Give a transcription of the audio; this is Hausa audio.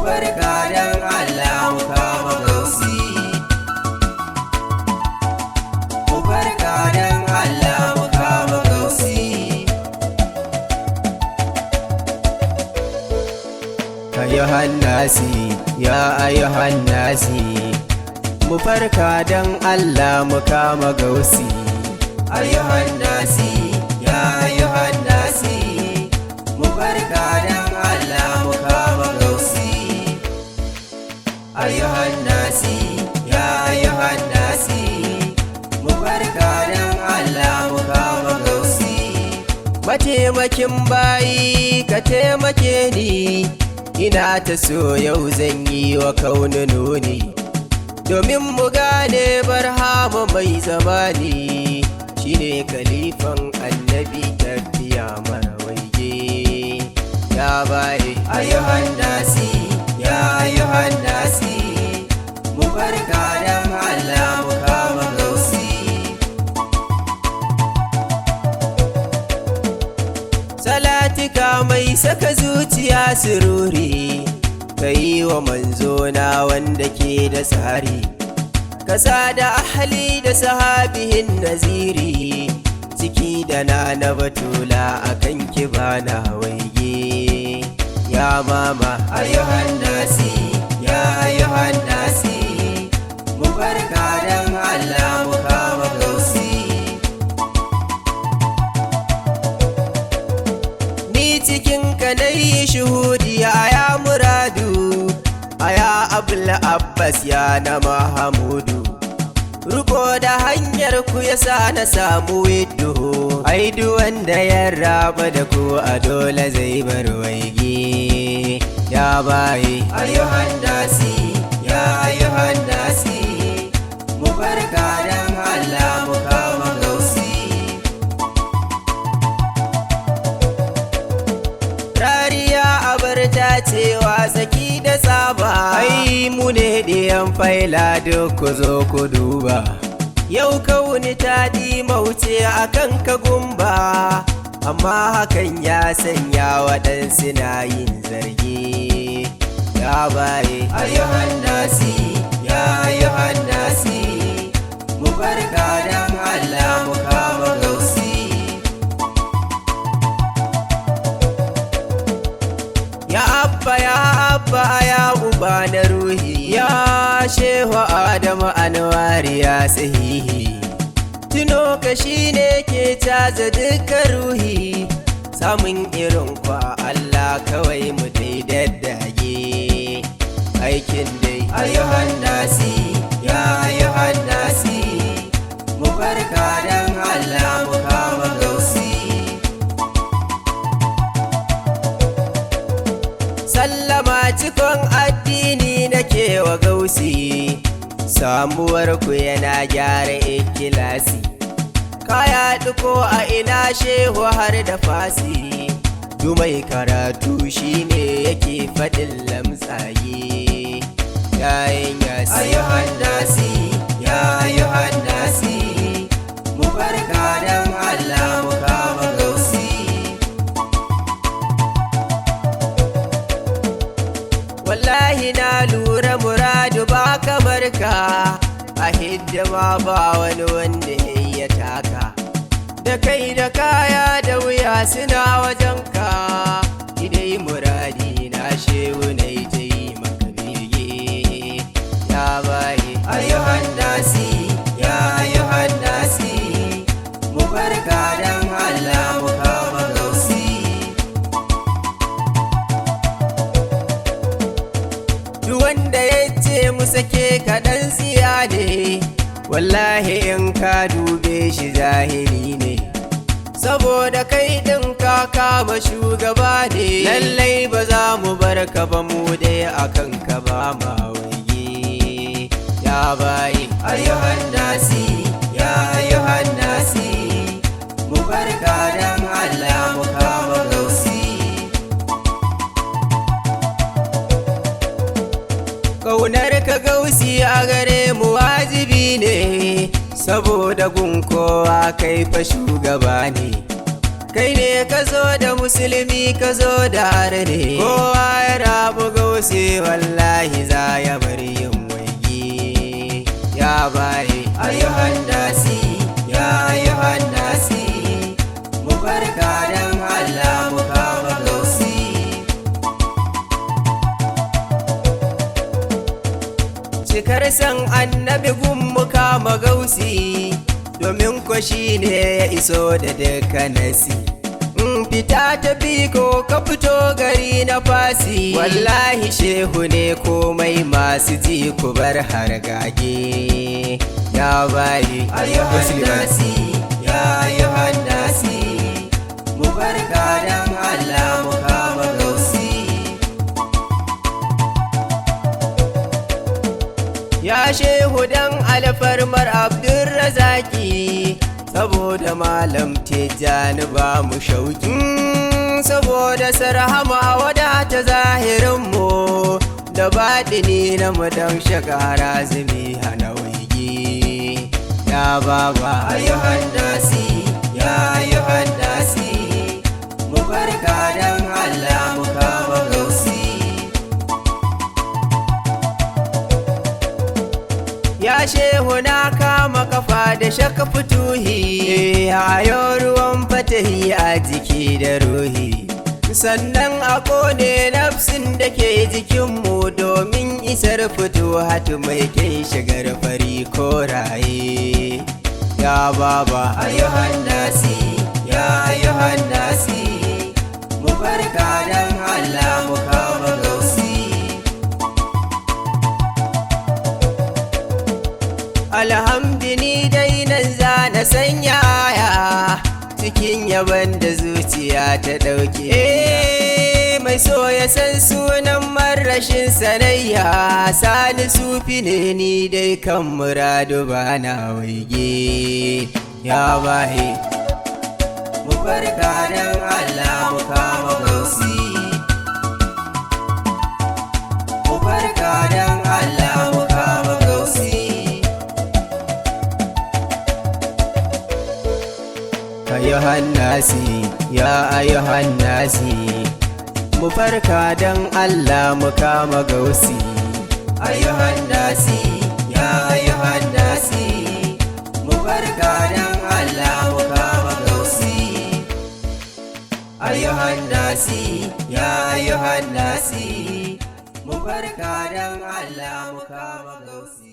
farka dan Allah mu kama gausi, mu farka dan Allah mu kama gausi. Ayuhannasi, ya ayuhannasi, mu farka dan Allah mu kama gausi. Ayuhannasi, ya ayuhannasi, mu farka dan Allah mu kama gausi. Ayuhannasi, ya ayuhannasi, mu farka dan Allah mu kama gausi. Mataimakin bayi ka taimake ni, ina ta so yau zan yi wa kaunu nuni, domin mu gane barhama mai zamani shine kalifan annabi tafiya mara waige. Ya baye ayuhannasi, ya ayuhannasi, mu farka dan Allah mu kama gausi. Salatika mai saka zuciya sururi, kai wa manzona wanda ke da tsari, kasa da ahali da sahabihin naziri, ciki da na batula akan ki bana waige. Ya mama ayuhannasi, ya ayuhannasi, mu farka dan Allah mu kama gausi. Ni cikin ka nayi shuhudi ya muradu, aya abul abbas ya na mahamudu, ruko da hanyar ku yasa na samu widdo. Ai duk wanda ya raba da ku a dole zai bar waige. Ya baye ayuhannasi, ya ayuhannasi, mu farka dan Allah mu kama gausi. Rariya abarta cewa saki da saba, ai mu ne ɗiyan faila duk ku zo ku duba. Yau kauni ta mauce a kan ka gumba, amma hakan ya sanya waɗansu na yin zargi. Ya baye ayuhannasi, ya ayuhannasi, mu farka dan Allah mu kama gausi. Ya abba ya abba ya uba na ruhi, ya shehu adamu anwari ya sahihi, tuno ka shine ke caza duka ruhi, samun irin kwa Allah kawai mu daidaddage. Aikin dai ayuhannasi, ya ayuhannasi, mu farka dan Allah mu kama gausi. Sallama cikon addini nake wa gausi, samuwar ku yana gyara ikilasi, kaya duko a ina shehu har da fasi, dumai karatu shine yake faɗin lamtsaye. Yayin yasi ayuhannasi, ya ayuhannasi, mu farka dan Allah mu kama gausi. Wallahi na lura muradu ba kamar ka, a hidima ba wani wanda ya taka, da kai da kaya da wuya suna wajenka. Idai muradi na shehu na ta yi maka bege. Ya baye ayuhannasi, ya ayuhannasi, mu farka dan Allah mu kama gausi. Duk wanda ya ce mu sake kaɗan tsiya ne, wallahi in ka dube shi zahiri ne, saboda kai ɗin ka kama shugaba ne. Lallai ba za mu bar ka ba, mu dai akan ka ba ma waige. Ya baye ayuhannasi, ya ayuhannasi, mu farka dan Allah mu kama gausi. Ƙaunar ka gausi a gare mu wajibi ne, saboda gun kowa kai fa shugaba ne. kai ne ka zo da musulmi ka zo da arne, kowa ya rabu gausi wallahi za ya bari yin waigi. Ya baye Ayuhannasi, ya Ayuhannasi, mu barka dan Allah mu kama gausi. Cikar san annabi gun mu kama gausi, domin ko shi ne ya iso da dukkanasi. Fita ta biko ka fito gari na fasi, wallahi shehu ne komai masu ji ku bar hargage. Ya bayi Ayuhannasi, ya Ayuhannasi, mu barka dan Allah mu kama gausi. Ya shehu dan alfarmar Abdurrazaki, saboda malam Tijjani ba mu shauki, saboda sarhama wadata zahirinmu da baɗini na mu don shakara zumi hana waigi. Ya baba Ayuhannasi, ya Ayuhannasi, mu barka dan Allah mu kama gausi. Ya shehu na kama kafa da shaka fituhi, hayo ruwan fatahi a jiki da ruhi, sannan a kone nafsin da ke jikinmu domin isar fito hatu mai kyan shigar fari koraye. Ya baba Ayuhannasi, ya Ayuhannasi, mu barka dan Allah mu kama gausi. Alhamdini dai nan za na sanya aya cikin yaban da zuciya ta ɗauke. Mai so ya san sunan marashin sanayya, Sani Sufi ne ni dai kan muradu ba na waige. Ya bahe mu barka dan Allah mu kama gausi, mu barka dan Allah mu kama gausi. Ayuhannasi, ya Ayuhannasi, mu farka dan Allah mu kama gausi. Ayuhannasi, ya Ayuhannasi, mu farka dan Allah mu kama gausi. Ayuhannasi, ya Ayuhannasi, mu farka dan Allah mu kama gausi.